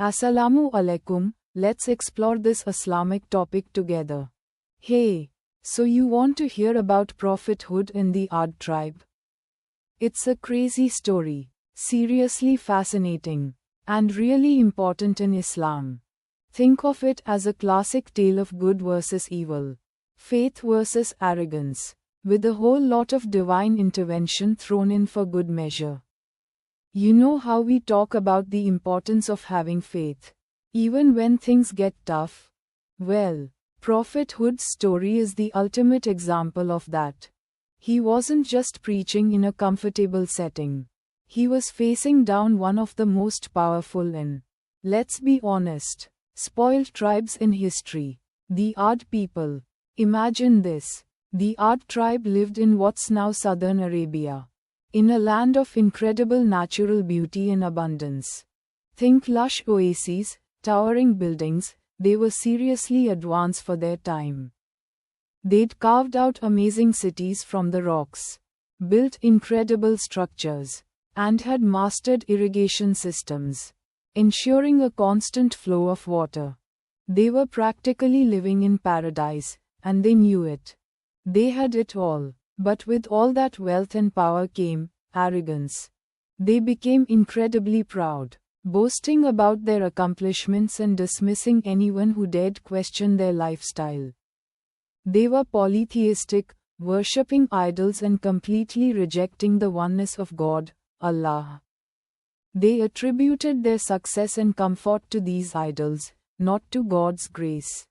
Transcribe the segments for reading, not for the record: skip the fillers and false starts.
Assalamu alaikum, let's explore this Islamic topic together. Hey, so you want to hear about prophethood in the Ad tribe? It's a crazy story, seriously fascinating, and really important in Islam. Think of it as a classic tale of good versus evil, faith versus arrogance, with a whole lot of divine intervention thrown in for good measure. You know how we talk about the importance of having faith, even when things get tough? Well, prophethood's story is the ultimate example of that. He wasn't just preaching in a comfortable setting. He was facing down one of the most powerful and, let's be honest, spoiled tribes in history, the Ad people. Imagine this. The Ad tribe lived in what's now southern Arabia, in a land of incredible natural beauty and abundance. Think lush oases, towering buildings. They were seriously advanced for their time. They'd carved out amazing cities from the rocks, built incredible structures, and had mastered irrigation systems, ensuring a constant flow of water. They were practically living in paradise, and they knew it. They had it all. But with all that wealth and power came arrogance. They became incredibly proud, boasting about their accomplishments and dismissing anyone who dared question their lifestyle. They were polytheistic, worshipping idols and completely rejecting the oneness of God, Allah. They attributed their success and comfort to these idols, not to God's grace.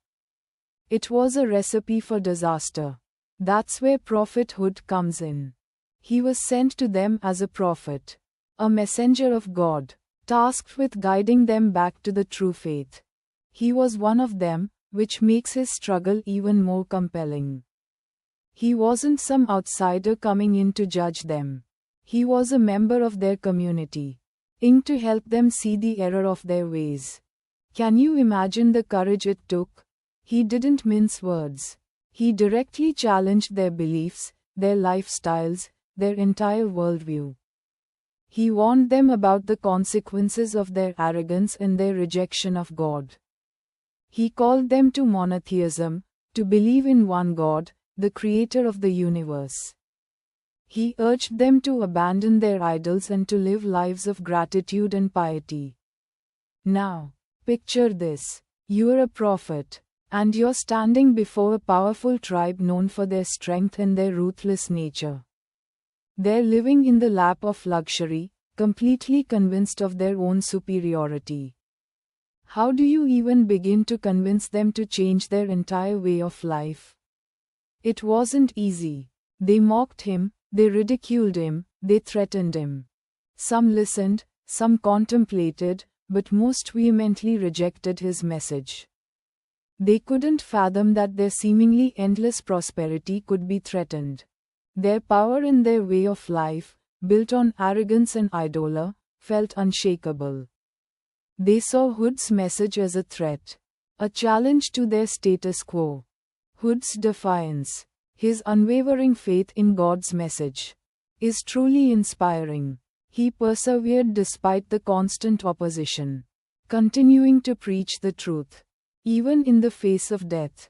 It was a recipe for disaster. That's where prophethood comes in. He was sent to them as a prophet, a messenger of God, tasked with guiding them back to the true faith. He was one of them, which makes his struggle even more compelling. He wasn't some outsider coming in to judge them. He was a member of their community, in to help them see the error of their ways. Can you imagine the courage it took? He didn't mince words. He directly challenged their beliefs, their lifestyles, their entire worldview. He warned them about the consequences of their arrogance and their rejection of God. He called them to monotheism, to believe in one God, the creator of the universe. He urged them to abandon their idols and to live lives of gratitude and piety. Now, picture this. You're a prophet, and you're standing before a powerful tribe known for their strength and their ruthless nature. They're living in the lap of luxury, completely convinced of their own superiority. How do you even begin to convince them to change their entire way of life? It wasn't easy. They mocked him, they ridiculed him, they threatened him. Some listened, some contemplated, but most vehemently rejected his message. They couldn't fathom that their seemingly endless prosperity could be threatened. Their power and their way of life, built on arrogance and idolatry, felt unshakable. They saw Hud's message as a threat, a challenge to their status quo. Hud's defiance, his unwavering faith in God's message, is truly inspiring. He persevered despite the constant opposition, continuing to preach the truth. Even in the face of death,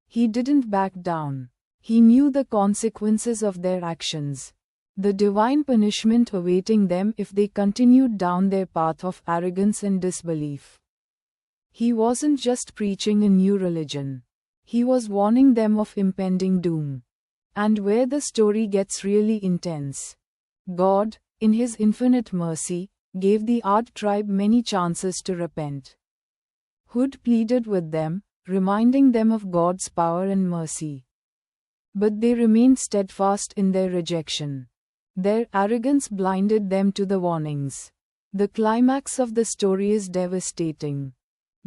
he didn't back down. He knew the consequences of their actions, the divine punishment awaiting them if they continued down their path of arrogance and disbelief. He wasn't just preaching a new religion. He was warning them of impending doom. And where the story gets really intense, God, in His infinite mercy, gave the Ad tribe many chances to repent. Hud pleaded with them, reminding them of God's power and mercy. But they remained steadfast in their rejection. Their arrogance blinded them to the warnings. The climax of the story is devastating.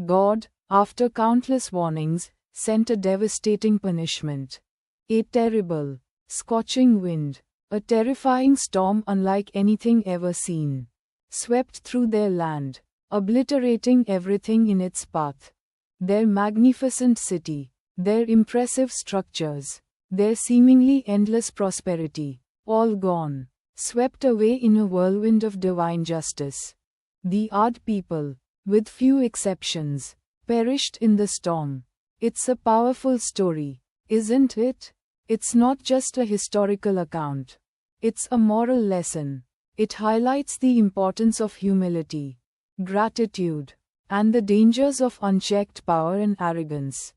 God, after countless warnings, sent a devastating punishment. A terrible, scorching wind, a terrifying storm unlike anything ever seen, swept through their land, obliterating everything in its path. Their magnificent city, their impressive structures, their seemingly endless prosperity, all gone, swept away in a whirlwind of divine justice. The Ad people, with few exceptions, perished in the storm. It's a powerful story, isn't it? It's not just a historical account. It's a moral lesson. It highlights the importance of humility, gratitude, and the dangers of unchecked power and arrogance.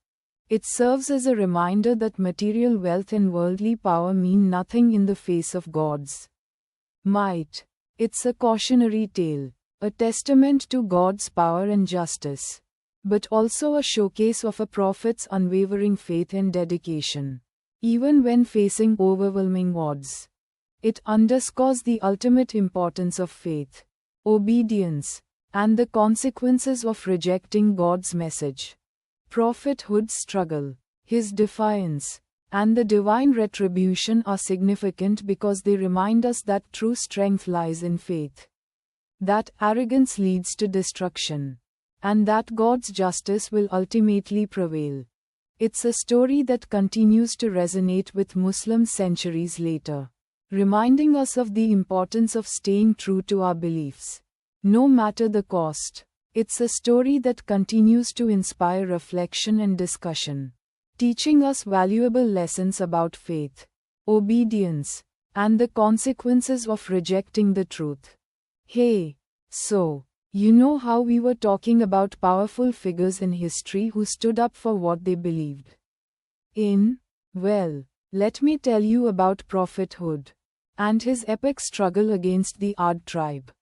It serves as a reminder that material wealth and worldly power mean nothing in the face of God's might. It's a cautionary tale, a testament to God's power and justice, but also a showcase of a prophet's unwavering faith and dedication, even when facing overwhelming odds. It underscores the ultimate importance of faith, obedience, and the consequences of rejecting God's message. Prophet Hood's struggle, his defiance, and the divine retribution are significant because they remind us that true strength lies in faith, that arrogance leads to destruction, and that God's justice will ultimately prevail. It's a story that continues to resonate with Muslims centuries later, reminding us of the importance of staying true to our beliefs, no matter the cost. It's a story that continues to inspire reflection and discussion, teaching us valuable lessons about faith, obedience, and the consequences of rejecting the truth. Hey, so, you know how we were talking about powerful figures in history who stood up for what they believed in? Well, let me tell you about Prophet Hood and his epic struggle against the Ad tribe.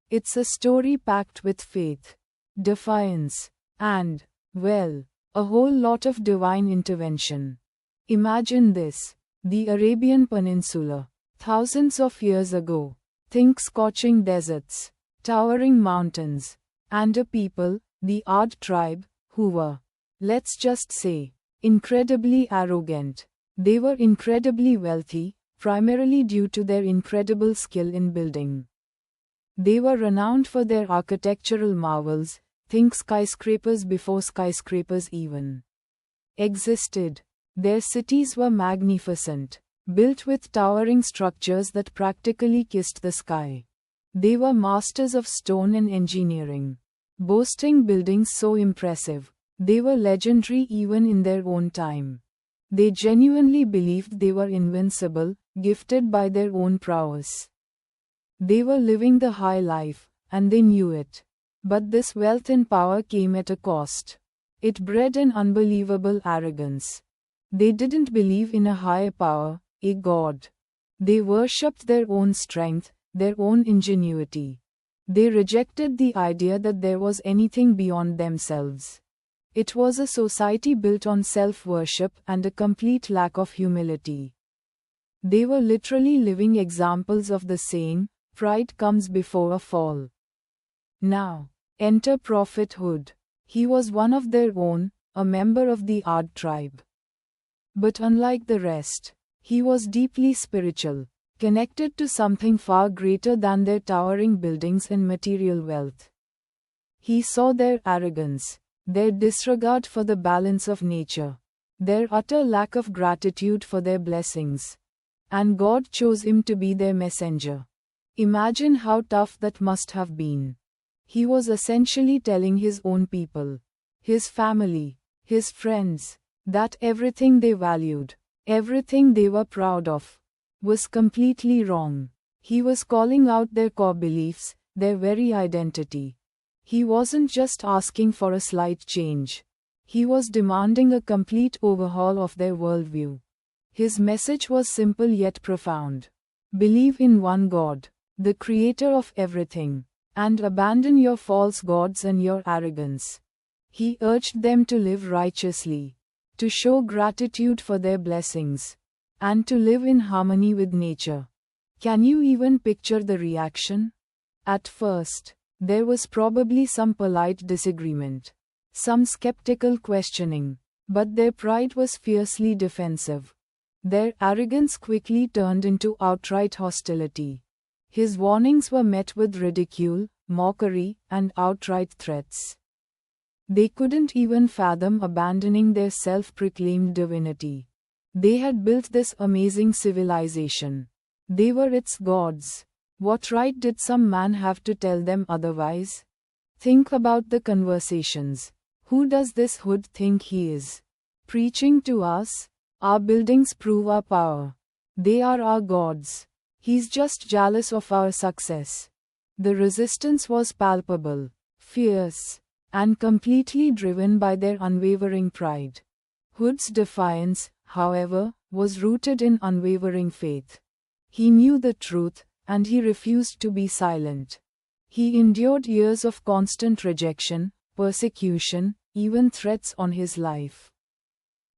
It's a story packed with faith, defiance, and, well, a whole lot of divine intervention. Imagine this: the Arabian Peninsula, thousands of years ago. Think scorching deserts, towering mountains, and a people, the Ad tribe, who were, let's just say, incredibly arrogant. They were incredibly wealthy, primarily due to their incredible skill in building. They were renowned for their architectural marvels. Think skyscrapers before skyscrapers even existed. Their cities were magnificent, built with towering structures that practically kissed the sky. They were masters of stone and engineering, boasting buildings so impressive, they were legendary even in their own time. They genuinely believed they were invincible, gifted by their own prowess. They were living the high life, and they knew it. But this wealth and power came at a cost. It bred an unbelievable arrogance. They didn't believe in a higher power, a god. They worshipped their own strength, their own ingenuity. They rejected the idea that there was anything beyond themselves. It was a society built on self-worship and a complete lack of humility. They were literally living examples of the saying, pride comes before a fall. Now, enter Prophet Hood. He was one of their own, a member of the Ad tribe. But unlike the rest, he was deeply spiritual, connected to something far greater than their towering buildings and material wealth. He saw their arrogance, their disregard for the balance of nature, their utter lack of gratitude for their blessings. And God chose him to be their messenger. Imagine how tough that must have been. He was essentially telling his own people, his family, his friends, that everything they valued, everything they were proud of, was completely wrong. He was calling out their core beliefs, their very identity. He wasn't just asking for a slight change. He was demanding a complete overhaul of their worldview. His message was simple yet profound. Believe in one God, the creator of everything, and abandon your false gods and your arrogance. He urged them to live righteously, to show gratitude for their blessings, and to live in harmony with nature. Can you even picture the reaction? At first, there was probably some polite disagreement, some skeptical questioning, but their pride was fiercely defensive. Their arrogance quickly turned into outright hostility. His warnings were met with ridicule, mockery, and outright threats. They couldn't even fathom abandoning their self-proclaimed divinity. They had built this amazing civilization. They were its gods. What right did some man have to tell them otherwise? Think about the conversations. Who does this Hood think he is? Preaching to us? Our buildings prove our power. They are our gods. He's just jealous of our success. The resistance was palpable, fierce, and completely driven by their unwavering pride. Hood's defiance, however, was rooted in unwavering faith. He knew the truth, and he refused to be silent. He endured years of constant rejection, persecution, even threats on his life.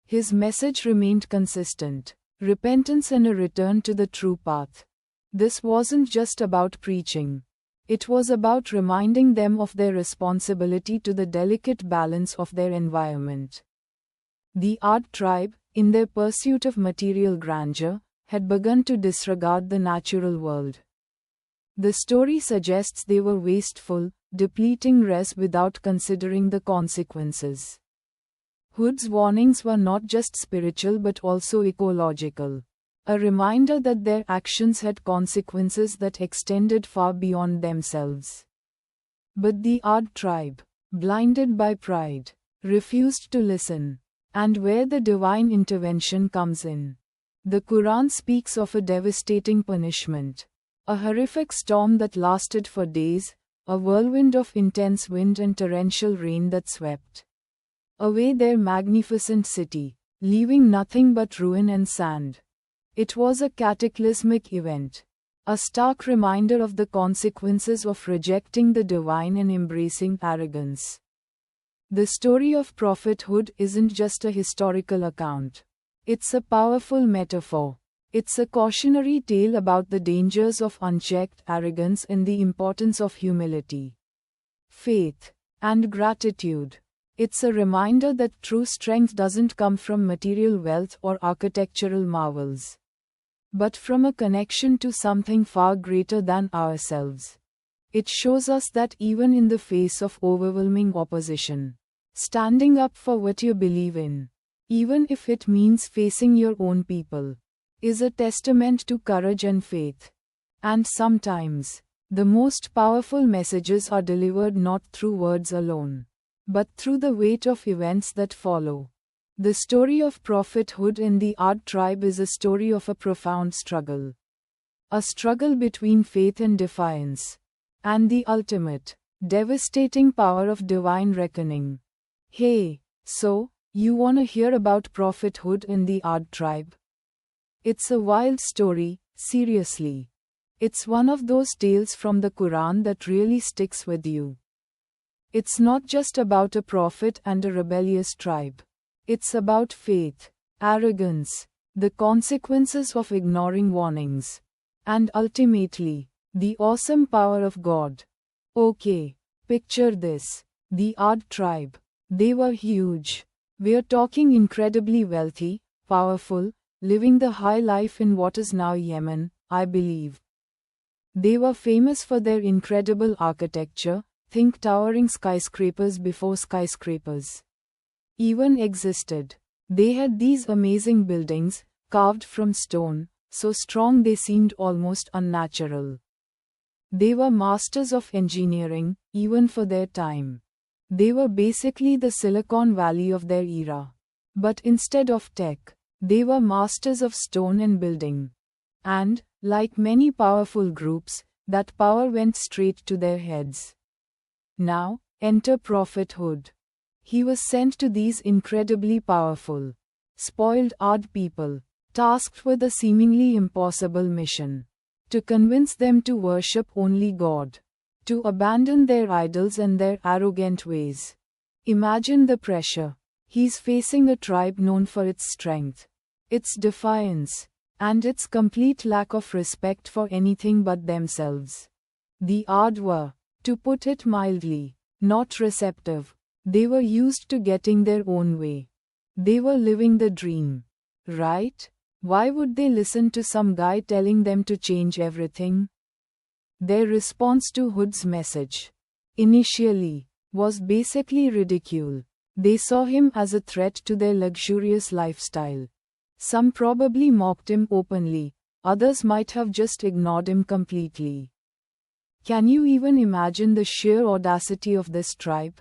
His message remained consistent: repentance and a return to the true path. This wasn't just about preaching. It was about reminding them of their responsibility to the delicate balance of their environment. The Ad tribe, in their pursuit of material grandeur, had begun to disregard the natural world. The story suggests they were wasteful, depleting res without considering the consequences. Hood's warnings were not just spiritual but also ecological. A reminder that their actions had consequences that extended far beyond themselves. But the Ad tribe, blinded by pride, refused to listen. And where the divine intervention comes in. The Quran speaks of a devastating punishment. A horrific storm that lasted for days, a whirlwind of intense wind and torrential rain that swept away their magnificent city, leaving nothing but ruin and sand. It was a cataclysmic event, a stark reminder of the consequences of rejecting the divine and embracing arrogance. The story of Prophet Hood isn't just a historical account. It's a powerful metaphor. It's a cautionary tale about the dangers of unchecked arrogance and the importance of humility, faith, and gratitude. It's a reminder that true strength doesn't come from material wealth or architectural marvels, but from a connection to something far greater than ourselves. It shows us that even in the face of overwhelming opposition, standing up for what you believe in, even if it means facing your own people, is a testament to courage and faith. And sometimes, the most powerful messages are delivered not through words alone, but through the weight of events that follow. The story of Prophet Hood in the Ad tribe is a story of a profound struggle. A struggle between faith and defiance, and the ultimate, devastating power of divine reckoning. Hey, so, you wanna hear about Prophet Hood in the Ad tribe? It's a wild story, seriously. It's one of those tales from the Quran that really sticks with you. It's not just about a prophet and a rebellious tribe. It's about faith, arrogance, the consequences of ignoring warnings, and ultimately, the awesome power of God. Okay, picture this. The Ad tribe. They were huge. We're talking incredibly wealthy, powerful, living the high life in what is now Yemen, I believe. They were famous for their incredible architecture. Think towering skyscrapers before skyscrapers even existed. They had these amazing buildings, carved from stone, so strong they seemed almost unnatural. They were masters of engineering, even for their time. They were basically the Silicon Valley of their era. But instead of tech, they were masters of stone and building. And, like many powerful groups, that power went straight to their heads. Now, enter Prophet Hood. He was sent to these incredibly powerful, spoiled Ad people, tasked with a seemingly impossible mission: to convince them to worship only God, to abandon their idols and their arrogant ways. Imagine the pressure. He's facing a tribe known for its strength, its defiance, and its complete lack of respect for anything but themselves. The Ad were, to put it mildly, not receptive. They were used to getting their own way. They were living the dream, right? Why would they listen to some guy telling them to change everything? Their response to Hood's message, initially, was basically ridicule. They saw him as a threat to their luxurious lifestyle. Some probably mocked him openly, others might have just ignored him completely. Can you even imagine the sheer audacity of this tribe?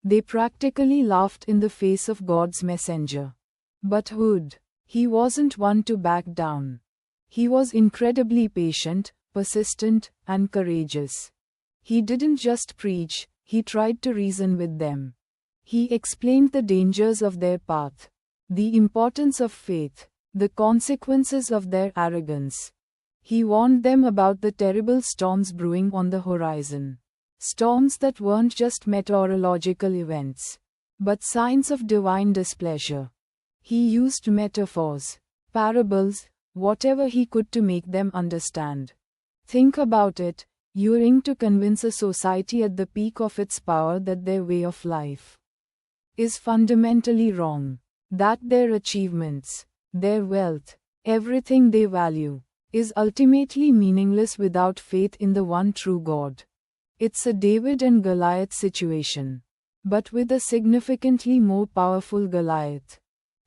They practically laughed in the face of God's messenger. But Hud, he wasn't one to back down. He was incredibly patient, persistent, and courageous. He didn't just preach, he tried to reason with them. He explained the dangers of their path, the importance of faith, the consequences of their arrogance. He warned them about the terrible storms brewing on the horizon. Storms that weren't just meteorological events, but signs of divine displeasure. He used metaphors, parables, whatever he could to make them understand. Think about it, you're to convince a society at the peak of its power that their way of life is fundamentally wrong, that their achievements, their wealth, everything they value, is ultimately meaningless without faith in the one true God. It's a David and Goliath situation, but with a significantly more powerful Goliath.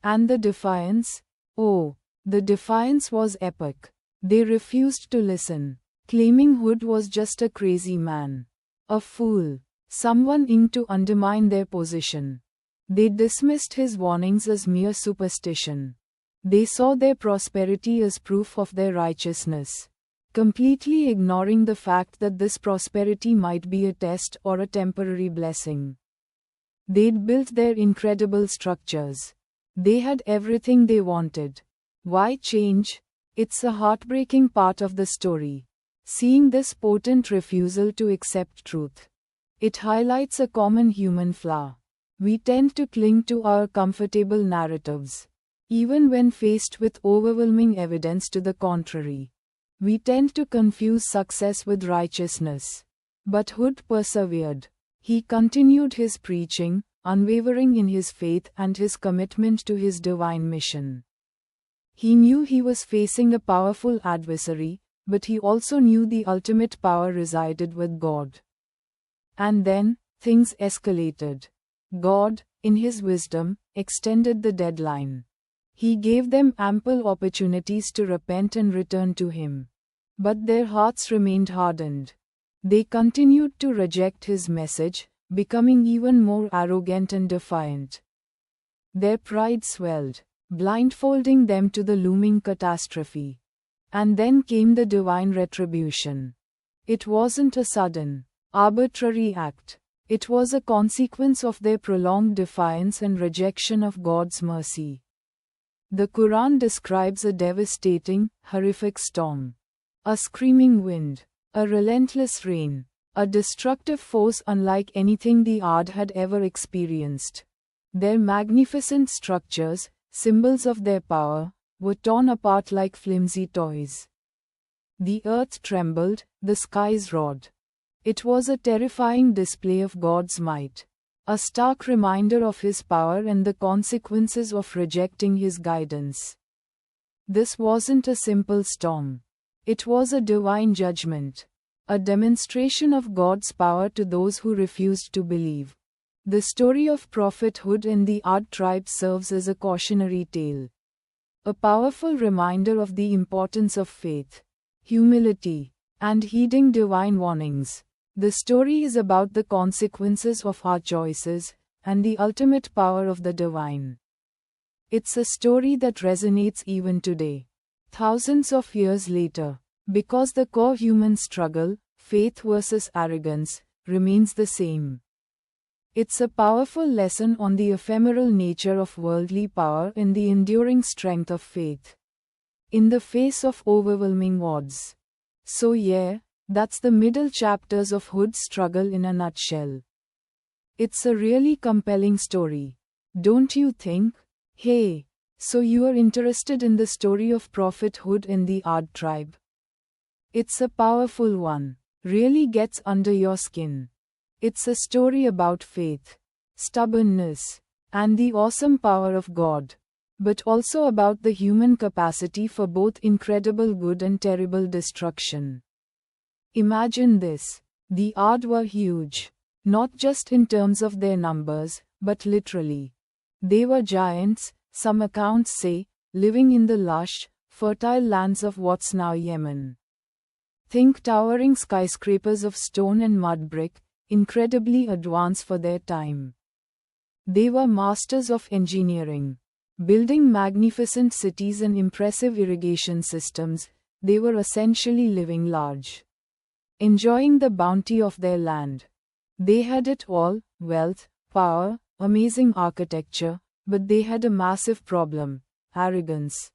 And the defiance? Oh, the defiance was epic. They refused to listen, claiming Hud was just a crazy man, a fool, someone in to undermine their position. They dismissed his warnings as mere superstition. They saw their prosperity as proof of their righteousness, completely ignoring the fact that this prosperity might be a test or a temporary blessing. They'd built their incredible structures. They had everything they wanted. Why change? It's a heartbreaking part of the story. Seeing this potent refusal to accept truth. It highlights a common human flaw. We tend to cling to our comfortable narratives, even when faced with overwhelming evidence to the contrary. We tend to confuse success with righteousness. But Hud persevered. He continued his preaching, unwavering in his faith and his commitment to his divine mission. He knew he was facing a powerful adversary, but he also knew the ultimate power resided with God. And then, things escalated. God, in his wisdom, extended the deadline. He gave them ample opportunities to repent and return to him. But their hearts remained hardened. They continued to reject his message, becoming even more arrogant and defiant. Their pride swelled, blindfolding them to the looming catastrophe. And then came the divine retribution. It wasn't a sudden, arbitrary act. It was a consequence of their prolonged defiance and rejection of God's mercy. The Quran describes a devastating, horrific storm. A screaming wind, a relentless rain, a destructive force unlike anything the earth had ever experienced. Their magnificent structures, symbols of their power, were torn apart like flimsy toys. The earth trembled, the skies roared. It was a terrifying display of God's might. A stark reminder of his power and the consequences of rejecting his guidance. This wasn't a simple storm. It was a divine judgment. A demonstration of God's power to those who refused to believe. The story of Prophet Hud and the Ad tribe serves as a cautionary tale. A powerful reminder of the importance of faith, humility, and heeding divine warnings. The story is about the consequences of our choices, and the ultimate power of the divine. It's a story that resonates even today, thousands of years later, because the core human struggle, faith versus arrogance, remains the same. It's a powerful lesson on the ephemeral nature of worldly power and the enduring strength of faith in the face of overwhelming odds. So yeah, that's the middle chapters of Hud's struggle in a nutshell. It's a really compelling story, don't you think? Hey, so you are interested in the story of Prophet Hud and the Ad tribe? It's a powerful one, really gets under your skin. It's a story about faith, stubbornness, and the awesome power of God, but also about the human capacity for both incredible good and terrible destruction. Imagine this. The Ad were huge, not just in terms of their numbers, but literally. They were giants, some accounts say, living in the lush, fertile lands of what's now Yemen. Think towering skyscrapers of stone and mud brick, incredibly advanced for their time. They were masters of engineering. Building magnificent cities and impressive irrigation systems, they were essentially living large. Enjoying the bounty of their land. They had it all: wealth, power, amazing architecture, but they had a massive problem: arrogance.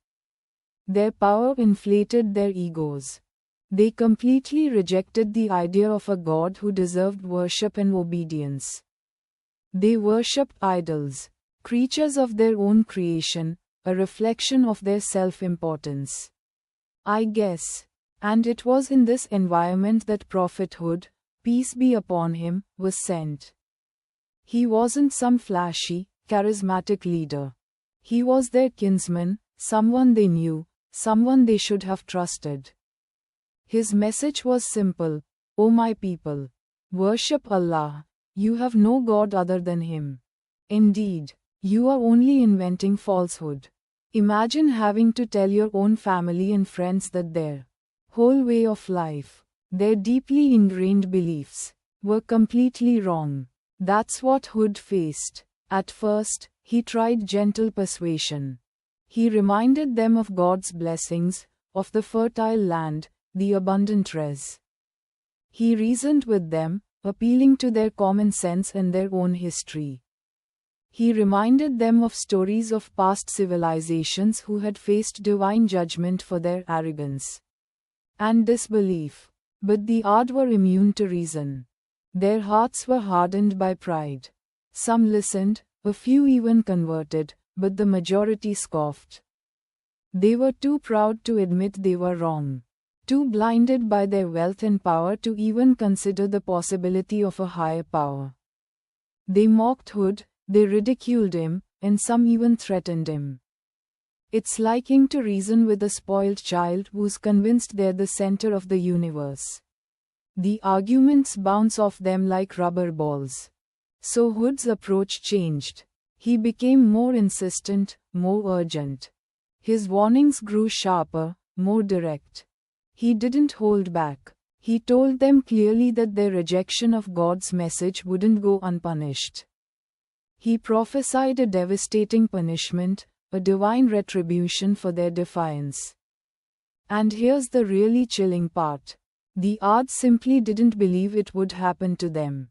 Their power inflated their egos. They completely rejected the idea of a God who deserved worship and obedience. They worshipped idols, creatures of their own creation, a reflection of their self-importance. I guess. And it was in this environment that prophethood, peace be upon him, was sent. He wasn't some flashy, charismatic leader. He was their kinsman, someone they knew, someone they should have trusted. His message was simple: O my people, worship Allah. You have no God other than Him. Indeed, you are only inventing falsehood. Imagine having to tell your own family and friends that their whole way of life, their deeply ingrained beliefs, were completely wrong. That's what Hud faced. At first, he tried gentle persuasion. He reminded them of God's blessings, of the fertile land, the abundant res. He reasoned with them, appealing to their common sense and their own history. He reminded them of stories of past civilizations who had faced divine judgment for their arrogance and disbelief. But the Ad were immune to reason. Their hearts were hardened by pride. Some listened, a few even converted, but the majority scoffed. They were too proud to admit they were wrong. Too blinded by their wealth and power to even consider the possibility of a higher power. They mocked Hud, they ridiculed him, and some even threatened him. It's liking to reason with a spoiled child who's convinced they're the center of the universe. The arguments bounce off them like rubber balls. So Hud's approach changed. He became more insistent, more urgent. His warnings grew sharper, more direct. He didn't hold back. He told them clearly that their rejection of God's message wouldn't go unpunished. He prophesied a devastating punishment, a divine retribution for their defiance. And here's the really chilling part. The Ad simply didn't believe it would happen to them.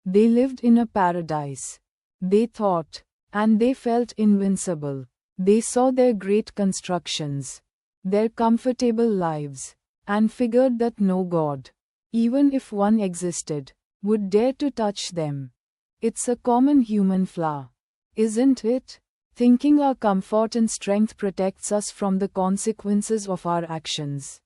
They lived in a paradise. They thought, and they felt invincible. They saw their great constructions, their comfortable lives, and figured that no God, even if one existed, would dare to touch them. It's a common human flaw, isn't it? Thinking our comfort and strength protects us from the consequences of our actions.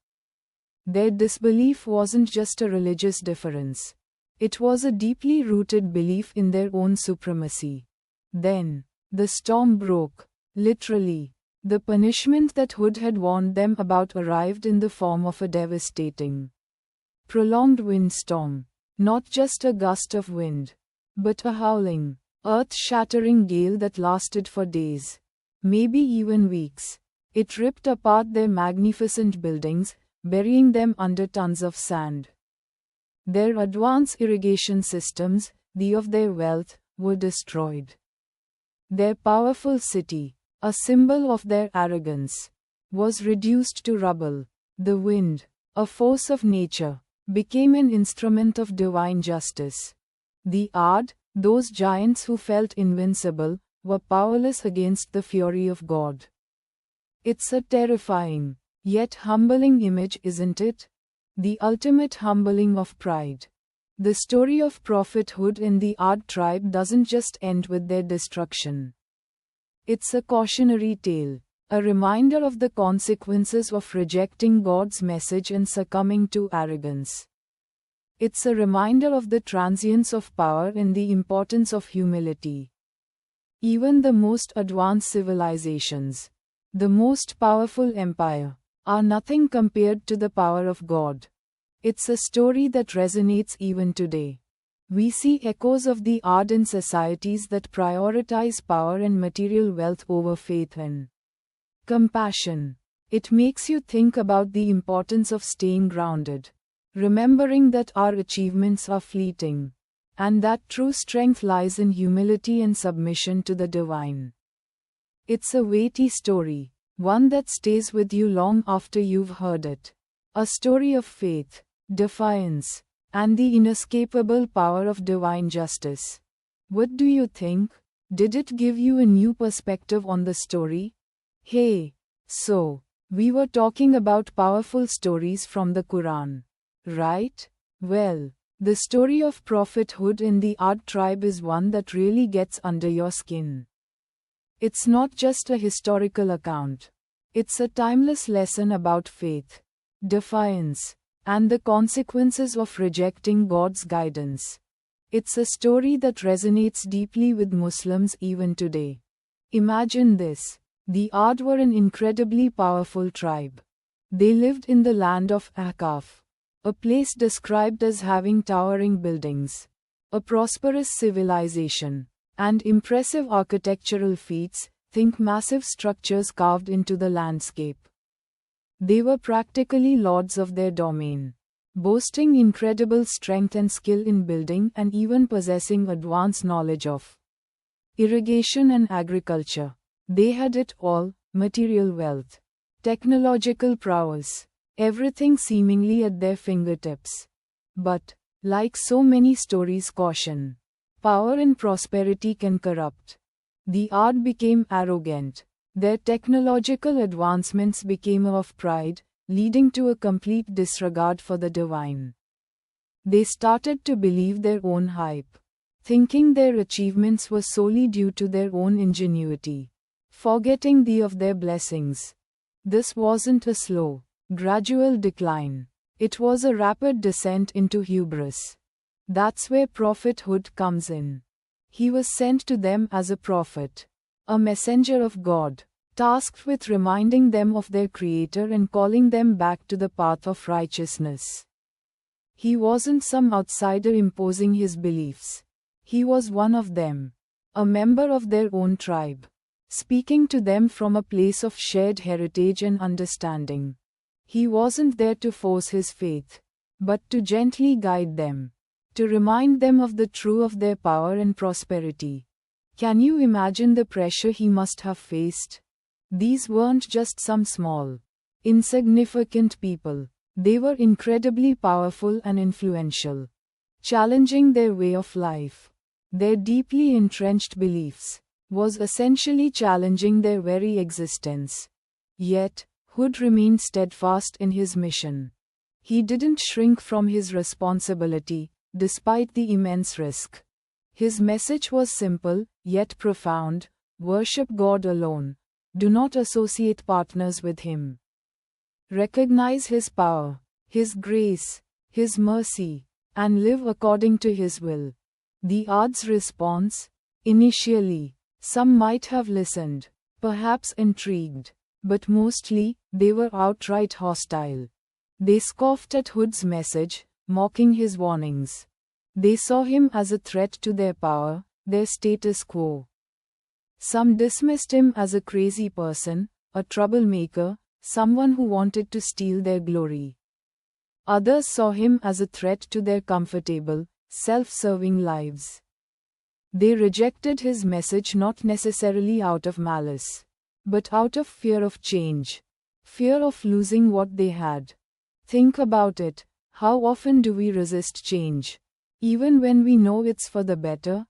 Their disbelief wasn't just a religious difference. It was a deeply rooted belief in their own supremacy. Then, the storm broke. Literally, the punishment that Hud had warned them about arrived in the form of a devastating, prolonged windstorm. Not just a gust of wind, but a howling, earth-shattering gale that lasted for days, maybe even weeks. It ripped apart their magnificent buildings, burying them under tons of sand. Their advanced irrigation systems, the of their wealth, were destroyed. Their powerful city, a symbol of their arrogance, was reduced to rubble. The wind, a force of nature, became an instrument of divine justice. The Ad, those giants who felt invincible, were powerless against the fury of God. It's a terrifying, yet humbling image, isn't it? The ultimate humbling of pride. The story of prophethood in the Ad tribe doesn't just end with their destruction. It's a cautionary tale, a reminder of the consequences of rejecting God's message and succumbing to arrogance. It's a reminder of the transience of power and the importance of humility. Even the most advanced civilizations, the most powerful empire, are nothing compared to the power of God. It's a story that resonates even today. We see echoes of the Ad in societies that prioritize power and material wealth over faith and compassion. It makes you think about the importance of staying grounded, remembering that our achievements are fleeting, and that true strength lies in humility and submission to the divine. It's a weighty story, one that stays with you long after you've heard it. A story of faith, defiance, and the inescapable power of divine justice. What do you think? Did it give you a new perspective on the story? Hey, so, we were talking about powerful stories from the Quran, right? Well, the story of prophethood in the Ad tribe is one that really gets under your skin. It's not just a historical account. It's a timeless lesson about faith, defiance, and the consequences of rejecting God's guidance. It's a story that resonates deeply with Muslims even today. Imagine this. The Ad were an incredibly powerful tribe. They lived in the land of Ahqaf, a place described as having towering buildings, a prosperous civilization, and impressive architectural feats. Think massive structures carved into the landscape. They were practically lords of their domain, boasting incredible strength and skill in building and even possessing advanced knowledge of irrigation and agriculture. They had it all: material wealth, technological prowess, everything seemingly at their fingertips. But, like so many stories caution, power and prosperity can corrupt. The Ad became arrogant. Their technological advancements became of pride, leading to a complete disregard for the divine. They started to believe their own hype, thinking their achievements were solely due to their own ingenuity, forgetting of their blessings. This wasn't a slow, gradual decline. It was a rapid descent into hubris. That's where prophethood comes in. He was sent to them as a prophet, a messenger of God, tasked with reminding them of their Creator and calling them back to the path of righteousness. He wasn't some outsider imposing his beliefs. He was one of them, a member of their own tribe, speaking to them from a place of shared heritage and understanding. He wasn't there to force his faith, but to gently guide them, to remind them of the truth of their power and prosperity. Can you imagine the pressure he must have faced? These weren't just some small, insignificant people. They were incredibly powerful and influential, challenging their way of life. Their deeply entrenched beliefs was essentially challenging their very existence. Yet, Hud remained steadfast in his mission. He didn't shrink from his responsibility, despite the immense risk. His message was simple, yet profound: worship God alone. Do not associate partners with Him. Recognize His power, His grace, His mercy, and live according to His will. The Ad's response? Initially, some might have listened, perhaps intrigued, but mostly, they were outright hostile. They scoffed at Hud's message, mocking his warnings. They saw him as a threat to their power, their status quo. Some dismissed him as a crazy person, a troublemaker, someone who wanted to steal their glory. Others saw him as a threat to their comfortable, self-serving lives. They rejected his message not necessarily out of malice, but out of fear of change, fear of losing what they had. Think about it: how often do we resist change? Even when we know it's for the better,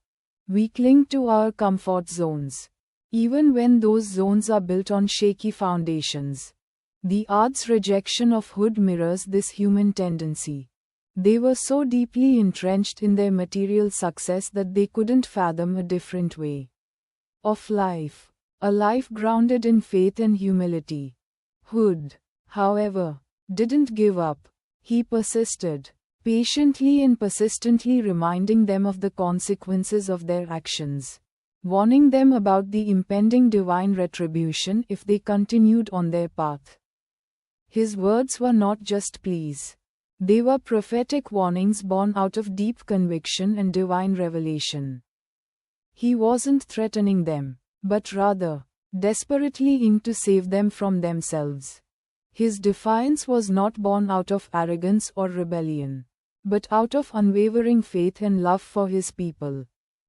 we cling to our comfort zones, even when those zones are built on shaky foundations. The Ad's rejection of Hud mirrors this human tendency. They were so deeply entrenched in their material success that they couldn't fathom a different way of life, a life grounded in faith and humility. Hud, however, didn't give up. He persisted, patiently and persistently reminding them of the consequences of their actions, warning them about the impending divine retribution if they continued on their path. His words were not just pleas. They were prophetic warnings born out of deep conviction and divine revelation. He wasn't threatening them, but rather, desperately aimed to save them from themselves. His defiance was not born out of arrogance or rebellion, but out of unwavering faith and love for his people.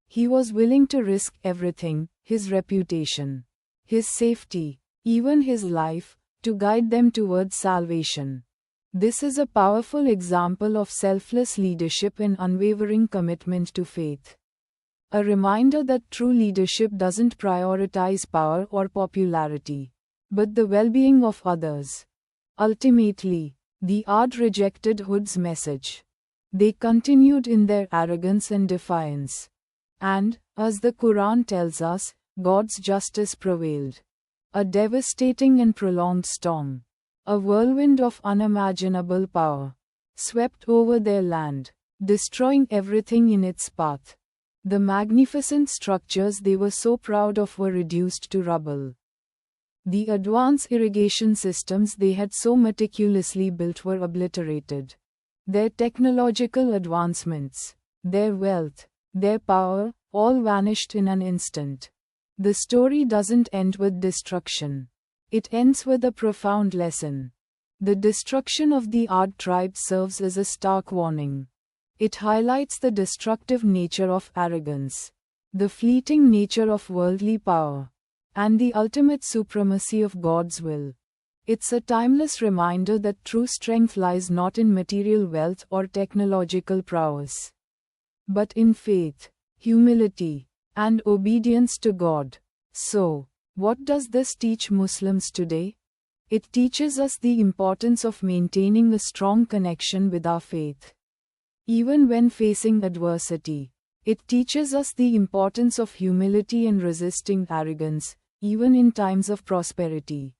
He was willing to risk everything, his reputation, his safety, even his life, to guide them towards salvation. This is a powerful example of selfless leadership and unwavering commitment to faith. A reminder that true leadership doesn't prioritize power or popularity, but the well-being of others. Ultimately, the Ad rejected Hud's message. They continued in their arrogance and defiance. And, as the Quran tells us, God's justice prevailed. A devastating and prolonged storm, a whirlwind of unimaginable power, swept over their land, destroying everything in its path. The magnificent structures they were so proud of were reduced to rubble. The advanced irrigation systems they had so meticulously built were obliterated. Their technological advancements, their wealth, their power, all vanished in an instant. The story doesn't end with destruction. It ends with a profound lesson. The destruction of the Ad tribe serves as a stark warning. It highlights the destructive nature of arrogance, the fleeting nature of worldly power, and the ultimate supremacy of God's will. It's a timeless reminder that true strength lies not in material wealth or technological prowess, but in faith, humility, and obedience to God. So, what does this teach Muslims today? It teaches us the importance of maintaining a strong connection with our faith. Even when facing adversity, it teaches us the importance of humility and resisting arrogance, even in times of prosperity.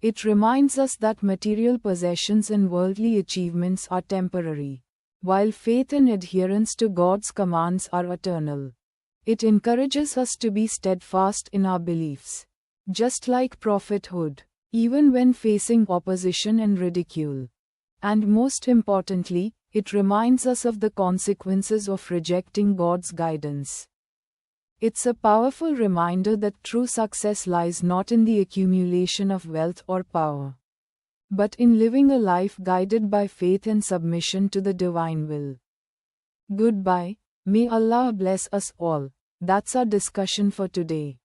It reminds us that material possessions and worldly achievements are temporary, while faith and adherence to God's commands are eternal. It encourages us to be steadfast in our beliefs, just like prophethood, even when facing opposition and ridicule. And most importantly, it reminds us of the consequences of rejecting God's guidance. It's a powerful reminder that true success lies not in the accumulation of wealth or power, but in living a life guided by faith and submission to the divine will. Goodbye. May Allah bless us all. That's our discussion for today.